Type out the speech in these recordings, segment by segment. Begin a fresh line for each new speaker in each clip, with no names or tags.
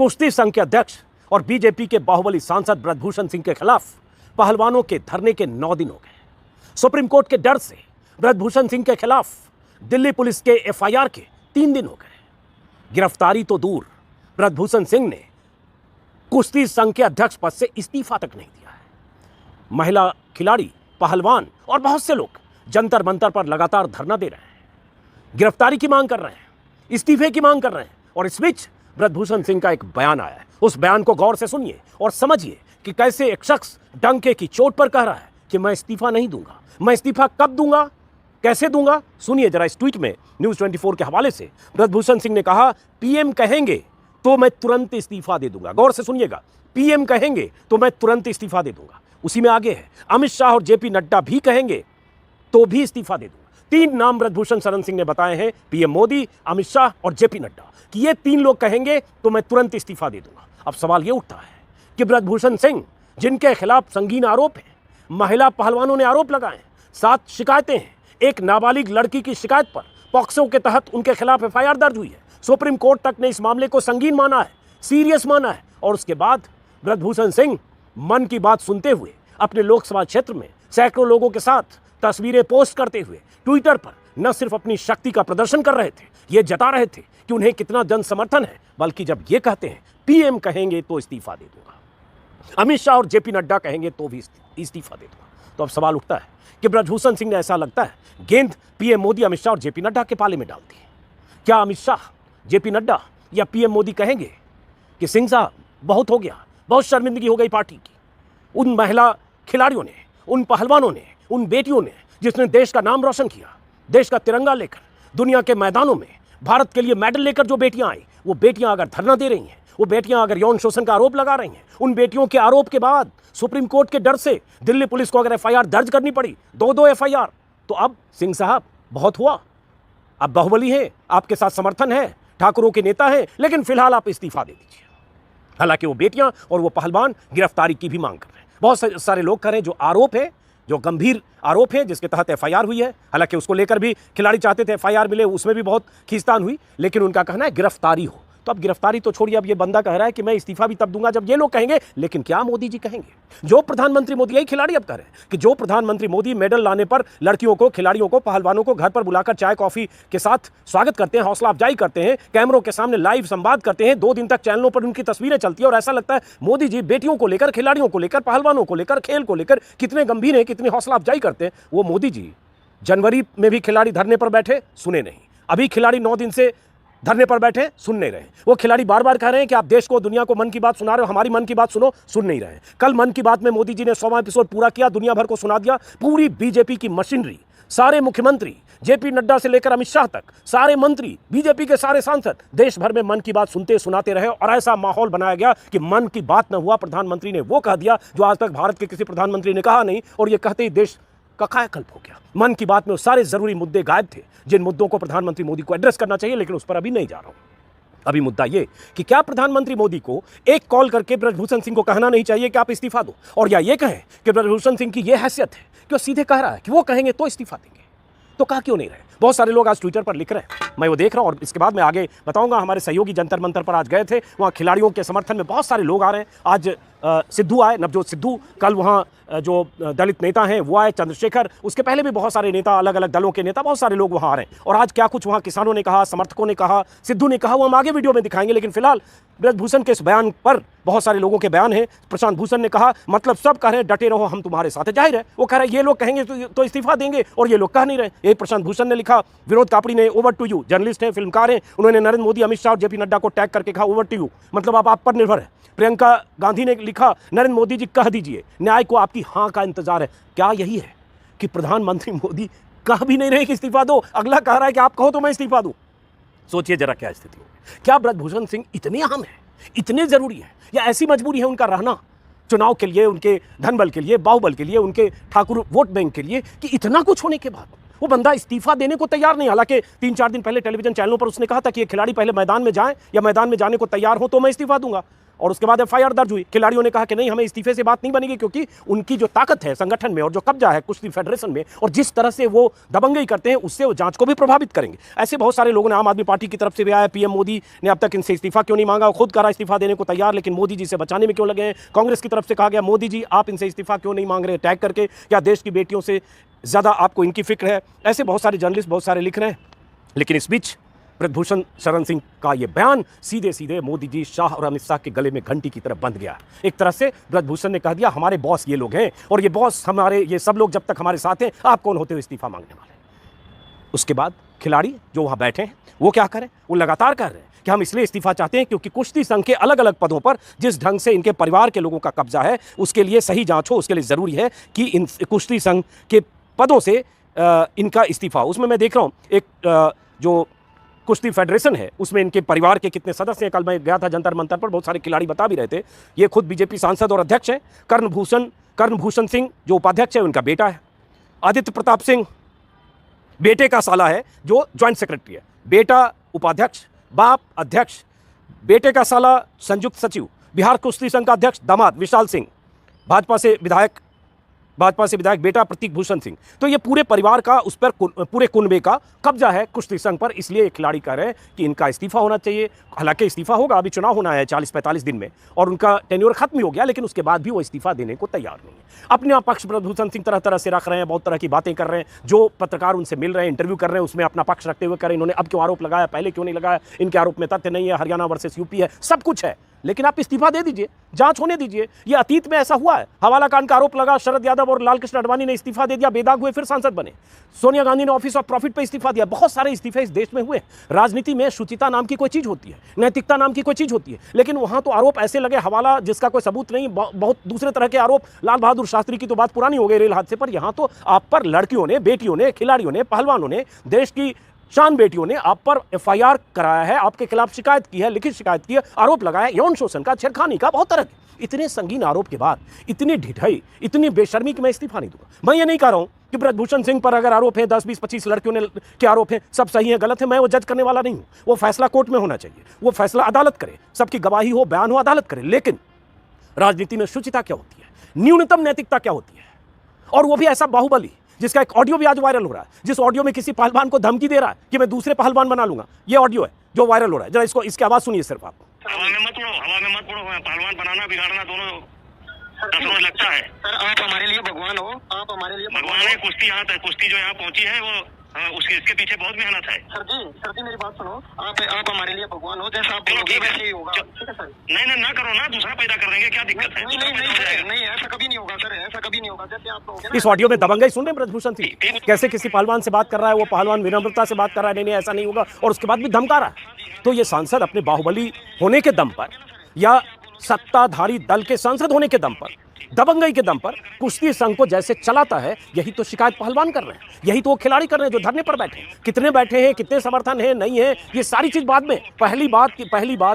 कुश्ती संघ के अध्यक्ष और बीजेपी के बाहुबली सांसद ब्रजभूषण सिंह के खिलाफ पहलवानों के धरने के 9 दिन हो गए। सुप्रीम कोर्ट के डर से ब्रजभूषण सिंह के खिलाफ दिल्ली पुलिस के एफआईआर के 3 दिन हो गए। गिरफ्तारी तो दूर, ब्रजभूषण सिंह ने कुश्ती संघ के अध्यक्ष पद से इस्तीफा तक नहीं दिया है। महिला खिलाड़ी, पहलवान और बहुत से लोग जंतर मंतर पर लगातार धरना दे रहे हैं, गिरफ्तारी की मांग कर रहे हैं, इस्तीफे की मांग कर रहे हैं। और इस बीच ब्रजभूषण सिंह का एक बयान आया है। उस बयान को गौर से सुनिए और समझिए कि कैसे एक शख्स डंके की चोट पर कह रहा है कि मैं इस्तीफा नहीं दूंगा। मैं इस्तीफा कब दूंगा, कैसे दूंगा, सुनिए जरा। इस ट्वीट में न्यूज़ 24 के हवाले से ब्रजभूषण सिंह ने कहा, पीएम कहेंगे तो मैं तुरंत इस्तीफा दे दूंगा। गौर से सुनिएगा, पीएम कहेंगे तो मैं तुरंत इस्तीफा दे दूंगा। उसी में आगे है, अमित शाह और जेपी नड्डा भी कहेंगे तो भी इस्तीफा दे दूंगा। 3 नाम ब्रजभूषण शरण सिंह ने बताए हैं, पीएम मोदी, अमित शाह और जेपी नड्डा, कि ये 3 लोग कहेंगे तो मैं तुरंत इस्तीफा दे दूंगा। अब सवाल ये उठता है कि ब्रजभूषण सिंह, जिनके खिलाफ संगीन आरोप है, महिला पहलवानों ने आरोप लगाए हैं, 7 शिकायतें हैं, एक नाबालिग लड़की की शिकायत पर पॉक्सो के तहत उनके खिलाफ एफआईआर दर्ज हुई है। सुप्रीम कोर्ट तक ने इस मामले को संगीन माना है, सीरियस माना है। और उसके बाद ब्रजभूषण सिंह मन की बात सुनते हुए अपने लोकसभा क्षेत्र में सैकड़ों लोगों के साथ तस्वीरें पोस्ट करते हुए ट्विटर पर न सिर्फ अपनी शक्ति का प्रदर्शन कर रहे थे, ये जता रहे थे कि उन्हें कितना जन समर्थन है, बल्कि जब ये कहते हैं पीएम कहेंगे तो इस्तीफा दे दूंगा, अमित शाह और जेपी नड्डा कहेंगे तो भी इस्तीफा दे दूंगा, तो अब सवाल उठता है कि ब्रजभूषण सिंह ने, ऐसा लगता है, गेंद पीएम मोदी, अमित शाह और जेपी नड्डा के पाले में डाल दी है। क्या अमित शाह, जेपी नड्डा या पीएम मोदी कहेंगे कि सिंह साहब बहुत हो गया, बहुत शर्मिंदगी हो गई पार्टी की? उन महिला खिलाड़ियों ने, उन पहलवानों ने, उन बेटियों ने जिसने देश का नाम रोशन किया, देश का तिरंगा लेकर दुनिया के मैदानों में भारत के लिए मेडल लेकर जो बेटियां आई, वो बेटियां अगर धरना दे रही हैं, वो बेटियां अगर यौन शोषण का आरोप लगा रही हैं, उन बेटियों के आरोप के बाद सुप्रीम कोर्ट के डर से दिल्ली पुलिस को अगर एफआईआर दर्ज करनी पड़ी, 2-2 एफआईआर, तो अब सिंह साहब बहुत हुआ, अब बाहुबली है, आपके साथ समर्थन है, ठाकुरों के नेता हैं, लेकिन फिलहाल आप इस्तीफा दे दीजिए। हालांकि वो बेटियां और वो पहलवान गिरफ्तारी की भी मांग कर रहे हैं। बहुत सारे लोग कह रहे हैं जो आरोप है, जो गंभीर आरोप है, जिसके तहत एफआईआर हुई है, हालांकि उसको लेकर भी खिलाड़ी चाहते थे एफआईआर मिले, उसमें भी बहुत खींचतान हुई, लेकिन उनका कहना है गिरफ्तारी हो। तो अब गिरफ्तारी तो छोड़िए, अब ये बंदा कह रहा है कि मैं इस्तीफा भी तब दूंगा जब ये लोग कहेंगे। लेकिन क्या मोदी जी कहेंगे? जो प्रधानमंत्री मोदी, यही खिलाड़ी अब कह रहे हैं कि जो प्रधानमंत्री मोदी मेडल लाने पर लड़कियों को, खिलाड़ियों को, पहलवानों को घर पर बुलाकर चाय कॉफी के साथ स्वागत करते हैं, हौसला अफजाई करते हैं, कैमरों के सामने लाइव संवाद करते हैं, 2 दिन तक चैनलों पर उनकी तस्वीरें चलती है, और ऐसा लगता है मोदी जी बेटियों को लेकर, खिलाड़ियों को लेकर, पहलवानों को लेकर, खेल को लेकर कितने गंभीर हैं, कितनी हौसला अफजाई करते हैं। वो मोदी जी जनवरी में भी खिलाड़ी धरने पर बैठे, सुने नहीं। अभी खिलाड़ी 9 दिन से धरने पर बैठे, सुन नहीं रहे। वो खिलाड़ी बार बार कह रहे हैं कि आप देश को, दुनिया को मन की बात सुना रहे हो, हमारी मन की बात सुनो, सुन नहीं रहे। कल मन की बात में मोदी जी ने 100वां एपिसोड पूरा किया, दुनिया भर को सुना दिया। पूरी बीजेपी की मशीनरी, सारे मुख्यमंत्री, जेपी नड्डा से लेकर अमित शाह तक, सारे मंत्री, बीजेपी के सारे सांसद देश भर में मन की बात सुनते सुनाते रहे, और ऐसा माहौल बनाया गया कि मन की बात न हुआ। प्रधानमंत्री ने वो कह दिया जो आज तक भारत के किसी प्रधानमंत्री ने कहा नहीं, और ये कहते ही देश का कायाकल्प हो गया। मन की बात में सारे जरूरी मुद्दे गायब थे, जिन मुद्दों को प्रधानमंत्री मोदी को एड्रेस करना चाहिए, लेकिन उस पर अभी नहीं जा रहा हूं। अभी मुद्दा ये कि क्या प्रधानमंत्री मोदी को एक कॉल करके ब्रजभूषण सिंह को कहना नहीं चाहिए कि आप इस्तीफा दो, और या ये कहें कि ब्रजभूषण सिंह की ये हैसियत है कि वो सीधे कह रहा है कि वो कहेंगे तो इस्तीफा देंगे, तो कहा क्यों नहीं रहे? बहुत सारे लोग आज ट्विटर पर लिख रहे हैं, मैं वो देख रहा हूं, और इसके बाद मैं आगे बताऊंगा। हमारे सहयोगी जंतर मंतर पर आज गए थे, वहाँ खिलाड़ियों के समर्थन में बहुत सारे लोग आ रहे हैं। आज सिद्धू आए, नवजोत सिद्धू, कल वहाँ जो दलित नेता हैं वो आए, चंद्रशेखर, उसके पहले भी बहुत सारे नेता, अलग अलग दलों के नेता, बहुत सारे लोग वहाँ आ रहे हैं। और आज क्या कुछ वहाँ किसानों ने कहा, समर्थकों ने कहा, सिद्धू ने कहा, वो हम आगे वीडियो में दिखाएंगे। लेकिन फिलहाल ब्रजभूषण के इस बयान पर बहुत सारे लोगों के बयान हैं। प्रशांत भूषण ने कहा, मतलब सब कह रहे हैं डटे रहो, हम तुम्हारे साथ है। जाहिर है वो कह रहे हैं ये लोग कहेंगे तो इस्तीफा देंगे, और ये लोग कह नहीं रहे। ये प्रशांत भूषण ने लिखा। विनोद कापड़ी ने, ओवर टू यू, जर्नलिस्ट हैं, फिल्मकार हैं, उन्होंने नरेंद्र मोदी, अमित शाह और जेपी नड्डा को टैग करके कहा ओवर टू यू, मतलब आप पर निर्भर है। प्रियंका गांधी ने लिखा, नरेंद्र मोदी जी कह दीजिए, न्याय को आपकी हाँ का इंतजार है। क्या यही है कि प्रधानमंत्री मोदी कह भी नहीं रहे कि इस्तीफा दो, अगला कह रहा है कि आप कहो तो मैं इस्तीफा दूं? सोचिए जरा क्या स्थिति होगी। क्या ब्रजभूषण सिंह इतने अहम है, इतने जरूरी है, या ऐसी मजबूरी है उनका रहना चुनाव के लिए, उनके धनबल के लिए, बाहुबल के लिए, उनके ठाकुर वोट बैंक के लिए, कि इतना कुछ होने के बाद वो बंदा इस्तीफा देने को तैयार नहीं? हालांकि 3-4 दिन पहले टेलीविजन चैनलों पर उसने कहा था कि ये खिलाड़ी पहले मैदान में जाएं, या मैदान में जाने को तैयार हो तो मैं इस्तीफा दूंगा। और उसके बाद एफआईआर दर्ज हुई। खिलाड़ियों ने कहा कि नहीं, हमें इस्तीफे से बात नहीं बनेगी, क्योंकि उनकी जो ताकत है संगठन में और जो कब्जा है कुश्ती फेडरेशन में और जिस तरह से वो दबंगई करते हैं उससे वो जांच को भी प्रभावित करेंगे। ऐसे बहुत सारे लोगों ने आम आदमी पार्टी की तरफ से भी आया, पीएम मोदी ने अब तक इनसे इस्तीफा क्यों नहीं मांगा, खुद करा इस्तीफा देने को तैयार, लेकिन मोदी जी से बचाने में क्यों लगे हैं। कांग्रेस की तरफ से कहा गया, मोदी जी आप इनसे इस्तीफा क्यों नहीं मांग रहे, टैग करके, क्या देश की बेटियों से ज़्यादा आपको इनकी फिक्र है। ऐसे बहुत सारे जर्नलिस्ट बहुत सारे लिख रहे हैं। लेकिन इस बीच ब्रजभूषण शरण सिंह का ये बयान सीधे सीधे मोदी जी, शाह और अमित शाह के गले में घंटी की तरफ बंध गया। एक तरह से ब्रजभूषण ने कह दिया, हमारे बॉस ये लोग हैं और ये बॉस हमारे, ये सब लोग जब तक हमारे साथ हैं, आप कौन होते हो इस्तीफा मांगने वाले। उसके बाद खिलाड़ी जो वहां बैठे हैं वो क्या करें, वो लगातार कह रहे हैं कि हम इसलिए इस्तीफा चाहते हैं क्योंकि कुश्ती संघ के अलग अलग पदों पर जिस ढंग से इनके परिवार के लोगों का कब्जा है उसके लिए सही जांच हो, उसके लिए ज़रूरी है कि इन कुश्ती संघ के पदों से इनका इस्तीफा। उसमें मैं देख रहा हूँ एक जो कुश्ती फेडरेशन है उसमें इनके परिवार के कितने सदस्य हैं। कल मैं गया था जंतर मंतर पर, बहुत सारे खिलाड़ी बता भी रहे थे। ये खुद बीजेपी सांसद और अध्यक्ष हैं। कर्णभूषण सिंह जो उपाध्यक्ष है, उनका बेटा है। आदित्य प्रताप सिंह बेटे का साला है जो ज्वाइंट सेक्रेटरी है। बेटा उपाध्यक्ष, बाप अध्यक्ष, बेटे का साला संयुक्त सचिव, बिहार कुश्ती संघ का अध्यक्ष दामाद विशाल सिंह, भाजपा से विधायक बेटा प्रतीक भूषण सिंह। तो ये पूरे परिवार का, उस पर पूरे कुनबे का कब्जा है कुश्ती संघ पर। इसलिए खिलाड़ी कह रहे हैं कि इनका इस्तीफा होना चाहिए। हालांकि इस्तीफा होगा, अभी चुनाव होना है 40-45 दिन में और उनका टेन्योर खत्म ही हो गया, लेकिन उसके बाद भी वो इस्तीफा देने को तैयार नहीं है। अपने पक्ष ब्रजभूषण सिंह तरह तरह से रख रहे हैं, बहुत तरह की बातें कर रहे हैं। जो पत्रकार उनसे मिल रहे हैं, इंटरव्यू कर रहे हैं, उसमें अपना पक्ष रखते हुए कह रहे हैं इन्होंने अब क्यों आरोप लगाया, पहले क्यों नहीं लगाया, इनके आरोप में तथ्य नहीं है, हरियाणा वर्सेस यूपी है, सब कुछ है, लेकिन आप इस्तीफा दे दीजिए, जांच होने दीजिए। ये अतीत में ऐसा हुआ है, हवाला कांड का आरोप लगा, शरद यादव और लालकृष्ण आडवाणी ने इस्तीफा दे दिया, बेदाग हुए, फिर सांसद बने। सोनिया गांधी ने ऑफिस ऑफ प्रॉफिट पे इस्तीफा दिया। बहुत सारे इस्तीफे इस देश में हुए। राजनीति में शुचिता नाम की कोई चीज होती है, नैतिकता नाम की कोई चीज होती है, लेकिन वहां तो आरोप ऐसे लगे, हवाला जिसका कोई सबूत नहीं, बहुत दूसरे तरह के आरोप। लाल बहादुर शास्त्री की तो बात पुरानी हो गई रेल हादसे पर, यहां तो आप पर लड़कियों ने, बेटियों ने, खिलाड़ियों ने, पहलवानों ने, देश की शान बेटियों ने आप पर एफआईआर कराया है, आपके खिलाफ शिकायत की है, लिखित शिकायत की है, आरोप लगाया यौन शोषण का, छेड़खानी का, बहुत तरह के। इतने संगीन आरोप के बाद इतनी ढिठाई, इतनी बेशर्मी कि मैं इस्तीफा नहीं दूंगा। मैं ये नहीं कह रहा हूं कि ब्रजभूषण सिंह पर अगर आरोप है, 10, 20, 25 लड़कियों ने के आरोप हैं, सब सही है गलत है, मैं वो जज करने वाला नहीं हूं। वो फैसला कोर्ट में होना चाहिए, वो फैसला अदालत करे, सबकी गवाही हो, बयान हो, अदालत करे। लेकिन राजनीति में शुचिता क्या होती है, न्यूनतम नैतिकता क्या होती है, और वो भी ऐसा बाहुबली जिसका एक ऑडियो भी आज वायरल हो रहा है, जिस ऑडियो में किसी पहलवान को धमकी दे रहा है कि मैं दूसरे पहलवान बना लूंगा। ये ऑडियो है जो वायरल हो रहा है, जरा इसकी आवाज सुनिए सिर्फ आप।
हवा में मत उड़ो, पहलवान बनाना बिगाड़ना दोनों रोज लगता है।
सर आप हमारे लिए भगवान हो, आप हमारे लिए
भगवान है। कुश्ती यहाँ तक, कुश्ती जो यहाँ पहुंची है वो इसके पीछे बहुत मेहनत है।
सर जी मेरी बात सुनो, आप हमारे लिए भगवान हो, जैसा आप बोलोगे वैसे ही होगा। ठीक है सर।
नहीं ना करो ना, दूसरा पैदा कर देंगे, क्या दिक्कत है।
नहीं ऐसा कभी नहीं होगा सर, ऐसा कभी नहीं होगा। जैसे आप
इस ऑडियो में दबंगई सुन रहे हैं ब्रजभूषण सिंह, कैसे किसी पहलवान से बात कर रहा है, वो पहलवान विनम्रता से बात कर रहा है, नहीं ऐसा नहीं होगा, और उसके बाद भी धमका रहा है। तो ये सांसद अपने बाहुबली होने के दम पर या सत्ताधारी दल के सांसद होने के दम पर, दबंगई के दम पर कुश्ती संघ को जैसे चलाता है, यही तो शिकायत पहलवान कर रहे हैं, यही तो वो खिलाड़ी कर रहे हैं जो धरने पर बैठे हैं। कितने बैठे हैं, कितने समर्थन है, नहीं है, ये सारी चीज बाद में। पहली बात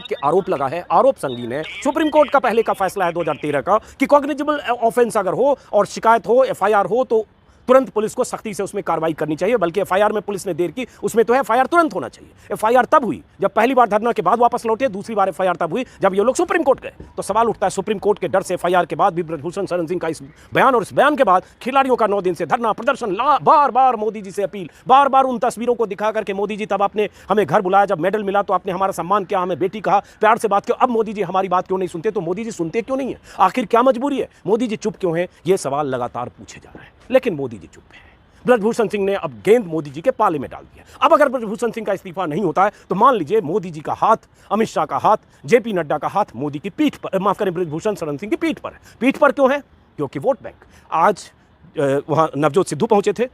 कि आरोप लगा है, आरोप संगीन है। सुप्रीम कोर्ट का पहले का फैसला है 2013 का कि कॉग्निजेबल ऑफेंस अगर हो और शिकायत हो, एफआईआर हो, तो तुरंत पुलिस को सख्ती से उसमें कार्रवाई करनी चाहिए। बल्कि एफआईआर में पुलिस ने देर की, उसमें तो है एफआईआर तुरंत होना चाहिए। एफआईआर तब हुई जब पहली बार धरना के बाद वापस लौटे, दूसरी बार एफआईआर तब हुई जब ये लोग सुप्रीम कोर्ट गए। तो सवाल उठता है, सुप्रीम कोर्ट के डर से एफआईआर के बाद भी ब्रजभूषण शरण सिंह का इस बयान, और इस बयान के बाद खिलाड़ियों का 9 दिन से धरना प्रदर्शन, बार बार मोदी जी से अपील, बार बार उन तस्वीरों को दिखा करके, मोदी जी तब आपने हमें घर बुलाया, जब मेडल मिला तो आपने हमारा सम्मान किया, हमें बेटी कहा, प्यार से बात किया, अब मोदी जी हमारी बात क्यों नहीं सुनते। तो मोदी जी सुनते क्यों नहीं है, आखिर क्या मजबूरी है, मोदी जी चुप क्यों है, ये सवाल लगातार पूछे जा रहे हैं। लेकिन मोदी जी चुप है। ब्रजभूषण सिंह ने अब गेंद मोदी जी के पाले में डाल दिया। अब अगर ब्रजभूषण सिंह का इस्तीफा नहीं होता है तो मान लीजिए मोदी जी का हाथ, अमित शाह का हाथ, जेपी नड्डा का हाथ मोदी की पीठ पर, माफ करें, ब्रजभूषण शरण सिंह की पीठ पर है। पीठ पर क्यों है, क्योंकि वोट बैंक। आज वहां नवजोत सिद्धू पहुंचे थे,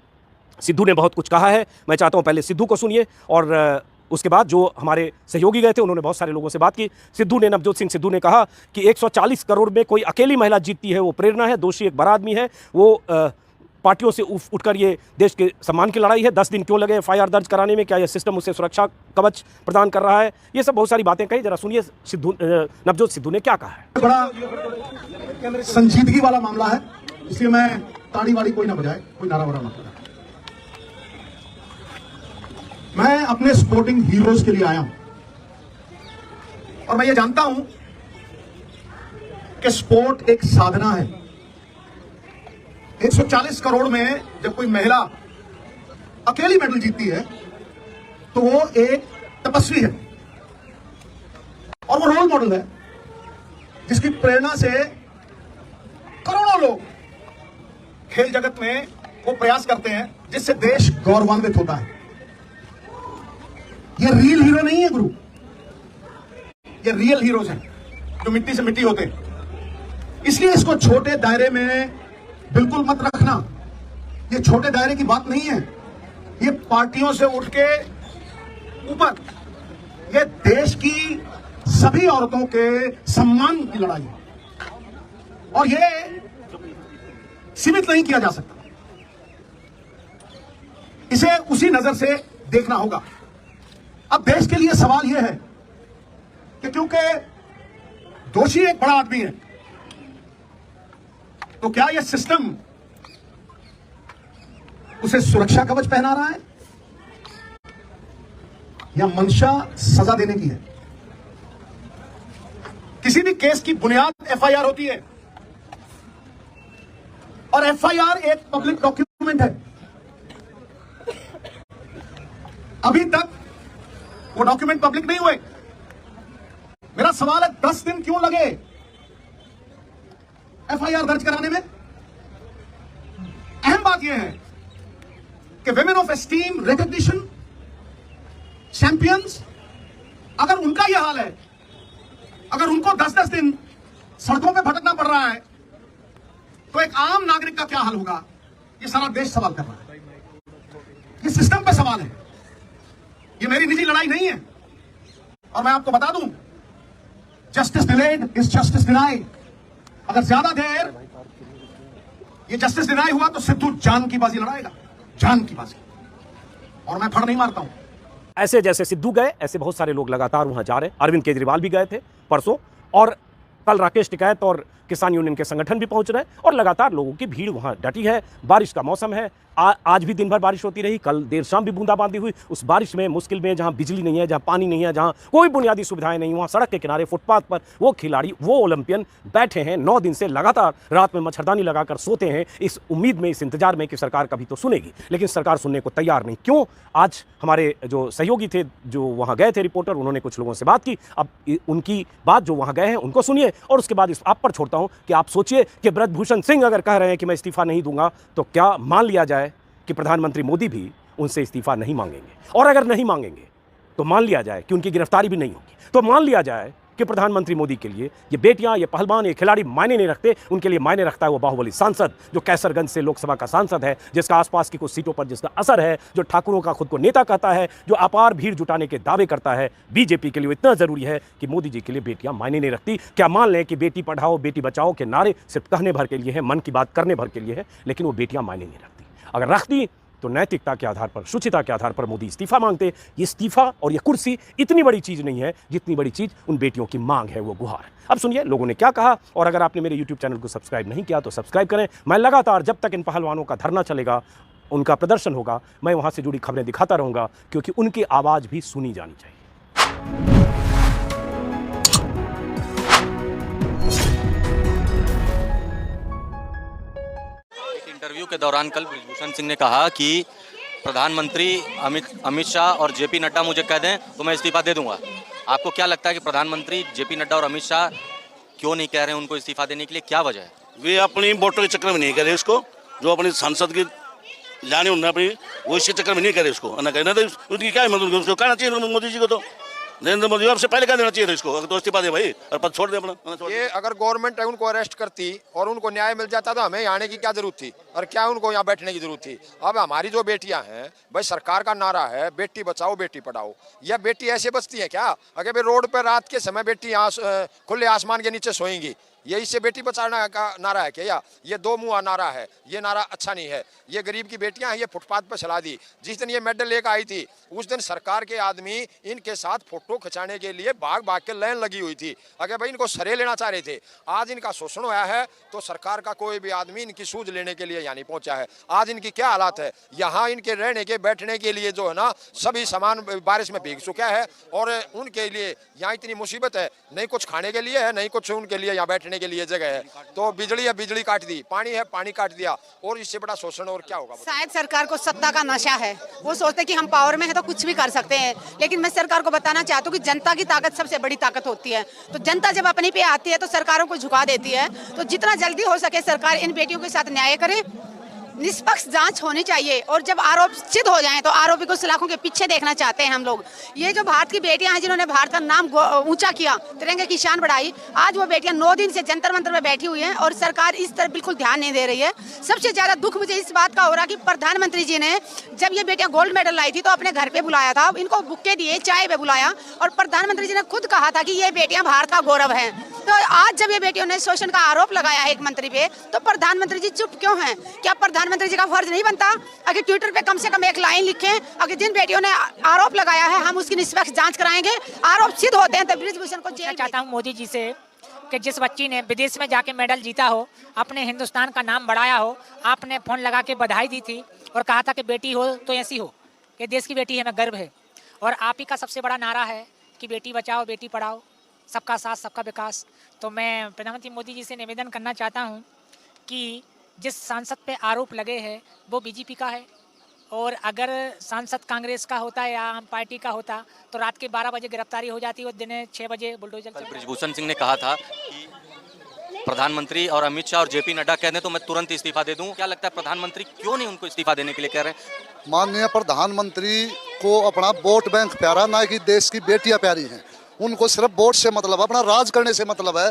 सिद्धू ने बहुत कुछ कहा है, मैं चाहता हूं पहले सिद्धू को सुनिए और उसके बाद जो हमारे सहयोगी गए थे उन्होंने बहुत सारे लोगों से बात की। सिद्धू ने, नवजोत सिंह सिद्धू ने कहा कि 140 करोड़ में कोई अकेली महिला जीतती है वो प्रेरणा है, दोषी एक बड़ा आदमी है, वो पार्टियों से उठकर ये देश के सम्मान की लड़ाई है। 10 दिन क्यों लगे एफआईआर दर्ज कराने में, क्या यह सिस्टम उसे सुरक्षा कवच प्रदान कर रहा है, ये सब बहुत सारी बातें कही। जरा सुनिए सिद्धू, नवजोत सिद्धू ने क्या कहा है।
बड़ा संजीदगी वाला मामला है, इसलिए मैं ताड़ी वाड़ी कोई ना बजाए, कोई नारा वारा ना बजाए। मैं अपने स्पोर्टिंग हीरोज के लिए आया हूं और मैं ये जानता हूं कि स्पोर्ट एक साधना है। 140 करोड़ में जब कोई महिला अकेली मेडल जीतती है तो वो एक तपस्वी है और वो रोल मॉडल है जिसकी प्रेरणा से करोड़ों लोग खेल जगत में वो प्रयास करते हैं जिससे देश गौरवान्वित होता है। ये रियल हीरो नहीं है गुरु, ये रियल हीरोज हैं जो मिट्टी से मिट्टी होते हैं। इसलिए इसको छोटे दायरे में बिल्कुल मत रखना। ये छोटे दायरे की बात नहीं है, ये पार्टियों से उठ के ऊपर ये देश की सभी औरतों के सम्मान की लड़ाई है और ये सीमित नहीं किया जा सकता। इसे उसी नजर से देखना होगा। अब देश के लिए सवाल यह है कि क्योंकि दोषी एक बड़ा आदमी है तो क्या यह सिस्टम उसे सुरक्षा कवच पहना रहा है या मंशा सजा देने की है? किसी भी केस की बुनियाद एफआईआर होती है और एफआईआर एक पब्लिक डॉक्यूमेंट है। अभी तक वो डॉक्यूमेंट पब्लिक नहीं हुए। मेरा सवाल है 10 दिन क्यों लगे एफआईआर दर्ज कराने में? अहम बात यह है कि women of esteem, recognition, champions, अगर उनका यह हाल है, अगर उनको 10-10 दिन सड़कों पे भटकना पड़ रहा है तो एक आम नागरिक का क्या हाल होगा? ये सारा देश सवाल कर रहा है। ये सिस्टम पे सवाल है, ये मेरी निजी लड़ाई नहीं है। और मैं आपको बता दूं, justice delayed is justice denied. अगर ज्यादा देर ये जस्टिस डिनाई हुआ तो सिद्धू जान की बाजी लड़ाएगा, जान की बाजी। और मैं फड़ नहीं मारता हूं।
ऐसे जैसे सिद्धू गए ऐसे बहुत सारे लोग लगातार वहां जा रहे हैं। अरविंद केजरीवाल भी गए थे परसों और कल राकेश टिकैत और किसान यूनियन के संगठन भी पहुंच रहे हैं और लगातार लोगों की भीड़ वहां डटी है। बारिश का मौसम है, आज भी दिन भर बारिश होती रही, कल देर शाम भी बूंदाबांदी हुई। उस बारिश में मुश्किल में जहां बिजली नहीं है, जहां पानी नहीं है, जहां कोई बुनियादी सुविधाएं नहीं, वहां सड़क के किनारे फुटपाथ पर वो खिलाड़ी, वो ओलंपियन बैठे हैं 9 दिन से लगातार। रात में मच्छरदानी लगाकर सोते हैं इस उम्मीद में, इस इंतजार में कि सरकार कभी तो सुनेगी, लेकिन सरकार सुनने को तैयार नहीं। क्यों? आज हमारे जो सहयोगी थे जो वहां गए थे रिपोर्टर, उन्होंने कुछ लोगों से बात की। अब उनकी बात जो वहां गए हैं उनको सुनिए और उसके बाद इस आप पर छोड़ता हूं कि आप सोचिए कि ब्रजभूषण सिंह अगर कह रहे हैं कि मैं इस्तीफा नहीं दूंगा तो क्या मान लिया जाए कि प्रधानमंत्री मोदी भी उनसे इस्तीफा नहीं मांगेंगे? और अगर नहीं मांगेंगे तो मान लिया जाए कि उनकी गिरफ्तारी भी नहीं होगी। तो मान लिया जाए कि प्रधानमंत्री मोदी के लिए ये बेटियां, ये पहलवान, ये खिलाड़ी मायने नहीं रखते। उनके लिए मायने रखता है वो बाहुबली सांसद जो कैसरगंज से लोकसभा का सांसद है, जिसका आसपास की कुछ सीटों पर जिसका असर है, जो ठाकुरों का खुद को नेता कहता है, जो अपार भीड़ जुटाने के दावे करता है। बीजेपी के लिए इतना जरूरी है कि मोदी जी के लिए बेटियां मायने नहीं रखती। क्या मान लें कि बेटी पढ़ाओ बेटी बचाओ के नारे सिर्फ कहने भर के लिए है, मन की बात करने भर के लिए है, लेकिन वो बेटियां मायने नहीं रखती। अगर रखती तो नैतिकता के आधार पर, शुचिता के आधार पर मोदी इस्तीफा मांगते। ये इस्तीफा और ये कुर्सी इतनी बड़ी चीज नहीं है जितनी बड़ी चीज उन बेटियों की मांग है, वो गुहार। अब सुनिए लोगों ने क्या कहा। और अगर आपने मेरे YouTube चैनल को सब्सक्राइब नहीं किया तो सब्सक्राइब करें। मैं लगातार जब तक इन पहलवानों का धरना चलेगा, उनका प्रदर्शन होगा, मैं वहां से जुड़ी खबरें दिखाता रहूंगा, क्योंकि उनकी आवाज भी सुनी जानी चाहिए।
इंटरव्यू के दौरान कल ब्रजभूषण सिंह ने कहा कि प्रधानमंत्री अमित शाह और जेपी नड्डा मुझे कह दें तो मैं इस्तीफा दे दूंगा। आपको क्या लगता है कि प्रधानमंत्री जेपी नड्डा और अमित शाह क्यों नहीं कह रहे हैं उनको इस्तीफा देने के लिए? क्या वजह है?
वे अपनी वोटों के चक्कर में नहीं करे इसको, जो अपनी सांसद की जाने उन्होंने अपनी वो इसके चक्कर में नहीं करे इसको। ना तो उनकी क्या मतलब उसको कहना चाहिए मोदी जी को, तो नरेंद्र मोदी आपसे पहले कह देना चाहिए था इसको, अगर तो इस्तीफा दे भाई और पद छोड़ दे अपना।
ये अगर गवर्नमेंट है उनको अरेस्ट करती और उनको न्याय मिल जाता तो हमें यहाँ आने की क्या जरूरत थी और क्या उनको यहाँ बैठने की जरूरत थी? अब हमारी जो बेटियां हैं भाई, सरकार का नारा है बेटी बचाओ बेटी पढ़ाओ। यह बेटी ऐसे बचती है क्या? अगर भाई रोड पर रात के समय बेटी खुले आसमान के नीचे सोएंगी, ये इससे बेटी बचाना का नारा है क्या? ये दो मुँह नारा है, ये नारा अच्छा नहीं है। ये गरीब की बेटियां हैं, ये फुटपाथ पर चला दी। जिस दिन ये मेडल लेकर आई थी उस दिन सरकार के आदमी इनके साथ फोटो खिंचाने के लिए भाग भाग के लाइन लगी हुई थी। अगर भाई इनको सरे लेना चाह रहे थे। आज इनका शोषण हुआ है तो सरकार का कोई भी आदमी इनकी सूझ लेने के लिए यहाँ नहीं पहुंचा है। आज इनकी क्या हालात है, यहाँ इनके रहने के बैठने के लिए जो है ना सभी सामान बारिश में भीग चुका है और उनके लिए यहाँ इतनी मुसीबत है, नहीं कुछ खाने के लिए है, नहीं कुछ उनके लिए यहाँ बैठने बैठने के लिए जगह है, तो बिजली है बिजली काट दी, पानी है पानी काट दिया, और इससे बड़ा शोषण और क्या होगा?
शायद सरकार को सत्ता का नशा है, वो सोचते हैं कि हम पावर में है तो कुछ भी कर सकते हैं। लेकिन मैं सरकार को बताना चाहती हूँ कि जनता की ताकत सबसे बड़ी ताकत होती है। तो जनता जब अपनी पे आती है तो सरकारों को झुका देती है। तो जितना जल्दी हो सके सरकार इन बेटियों के साथ न्याय करे, निष्पक्ष जांच होनी चाहिए, और जब आरोप सिद्ध हो जाएं तो आरोपी को सलाखों के पीछे देखना चाहते हैं हम लोग। ये जो भारत की बेटियां हैं जिन्होंने भारत का नाम ऊंचा किया, तिरंगे की शान बढ़ाई, आज वो बेटियां 9 दिन से जंतर मंतर में बैठी हुई हैं और सरकार इस तरफ बिल्कुल ध्यान नहीं दे रही है। सबसे ज्यादा दुख मुझे इस बात का हो रहा कि प्रधानमंत्री जी ने जब ये बेटियां गोल्ड मेडल लाई थी तो अपने घर पे बुलाया था, इनको बुक्के दिए, चाय पे बुलाया, और प्रधानमंत्री जी ने खुद कहा था कि ये बेटियां भारत का गौरव है। तो आज जब ये बेटियों ने शोषण का आरोप लगाया है एक मंत्री पे, तो प्रधानमंत्री जी चुप क्यों हैं? क्या प्रधानमंत्री जी का फर्ज नहीं बनता अगर ट्विटर पे कम से कम एक लाइन लिखें, अगर जिन बेटियों ने आरोप लगाया है हम उसकी निष्पक्ष जांच कराएंगे, आरोप सिद्ध होते हैं तो ब्रिजभूषण को जेल।
चाहता हूँ मोदी जी से कि जिस बच्ची ने विदेश में जाके मेडल जीता हो, अपने हिंदुस्तान का नाम बढ़ाया हो, आपने फोन लगा के बधाई दी थी और कहा था कि बेटी हो तो ऐसी हो, कि देश की बेटी है, हमें गर्व है। और आप ही का सबसे बड़ा नारा है कि बेटी बचाओ बेटी पढ़ाओ, सबका साथ सबका विकास। तो मैं प्रधानमंत्री मोदी जी से निवेदन करना चाहता हूँ कि जिस सांसद पे आरोप लगे हैं वो बीजेपी का है, और अगर सांसद कांग्रेस का होता या आम पार्टी का होता तो रात के 12 बजे गिरफ्तारी हो जाती और दिन 6 बजे बुलडोजर चलता।
ब्रिजभूषण सिंह ने कहा था कि प्रधानमंत्री और अमित शाह और जेपी नड्डा कह दें तो मैं तुरंत इस्तीफा दे दूं। क्या लगता है प्रधानमंत्री क्यों नहीं उनको इस्तीफा देने के लिए कह रहे हैं?
माननीय प्रधानमंत्री को अपना वोट बैंक प्यारा, ना कि देश की बेटियां प्यारी हैं। उनको सिर्फ वोट से मतलब, अपना राज करने से मतलब है।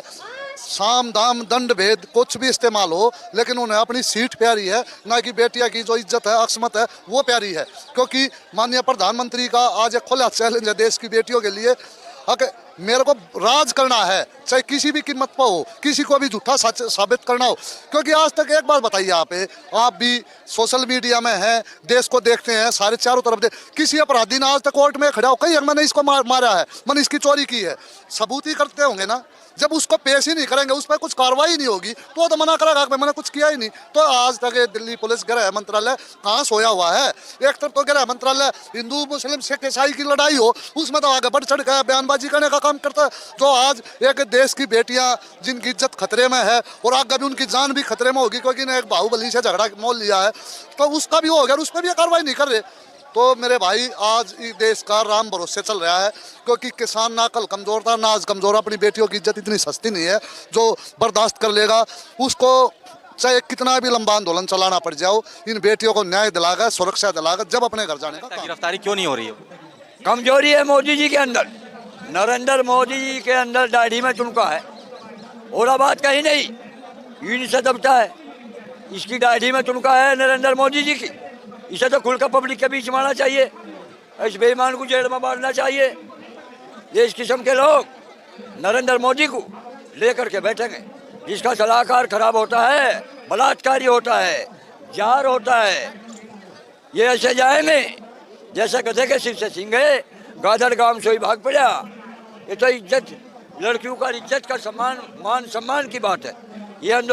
साम दाम दंड भेद कुछ भी इस्तेमाल हो, लेकिन उन्हें अपनी सीट प्यारी है, ना कि बेटिया की जो इज्जत है, अक्समत है, वो प्यारी है। क्योंकि माननीय प्रधानमंत्री का आज एक खुला चैलेंज है देश की बेटियों के लिए, अगर मेरे को राज करना है चाहे किसी भी कीमत पर हो, किसी को भी झूठा सच साबित करना हो। क्योंकि आज तक एक बात बताइए, आप भी सोशल मीडिया में हैं, देश को देखते हैं, सारे चारों तरफ किसी अपराधी ने आज तक कोर्ट में खड़ा हो कहीं मैंने इसको मारा है, मैंने इसकी चोरी की है, सबूत ही करते होंगे ना। जब उसको पेश ही नहीं करेंगे, उस पर कुछ कार्रवाई नहीं होगी तो मना करेगा कि मैंने कुछ किया ही नहीं। तो आज तक दिल्ली पुलिस गृह मंत्रालय कहाँ सोया हुआ है? एक तरफ तो गृह मंत्रालय हिंदू मुस्लिम सिख ईसाई की लड़ाई हो, उसमें तो आगे बढ़ चढ़ कर बयानबाजी करने का काम करता है। जो आज एक देश की बेटियां जिनकी इज्जत खतरे में है और आगे भी उनकी जान भी खतरे में होगी, क्योंकि ने एक बाहुबली से झगड़ा मोल लिया है, तो उसका भी हो गया, उस पर भी कार्रवाई नहीं कर रहे। तो मेरे भाई आज इस देश का राम भरोसे चल रहा है, क्योंकि किसान ना कल कमज़ोर था ना आज कमज़ोर। अपनी बेटियों की इज्जत इतनी सस्ती नहीं है जो बर्दाश्त कर लेगा। उसको चाहे कितना भी लंबा आंदोलन चलाना पड़ जाओ, इन बेटियों को न्याय दिलाकर, सुरक्षा दिलाकर जब अपने घर जाने का।
गिरफ्तारी क्यों नहीं हो रही है?
कमजोरी है मोदी जी के अंदर, नरेंद्र मोदी जी के अंदर दाढ़ी में चुनका है, और बात कहीं नहीं, ईंट से दबता है। इसकी दाढ़ी में चुनका है नरेंद्र मोदी जी की। इसे तो खुलकर पब्लिक के बीच मारना चाहिए, इस बेईमान को जेल में मारना चाहिए। ये इस किस्म के लोग नरेंद्र मोदी को लेकर के बैठेंगे। जिसका सलाहकार खराब होता है, बलात्कारी होता है, जार होता है, ये ऐसे जाएंगे जैसे गधे के सिर से सिंह है, गादर गांव से ही भाग पड़ा। ये तो इज्जत, लड़कियों का इज्जत का सम्मान, मान सम्मान की बात है। ये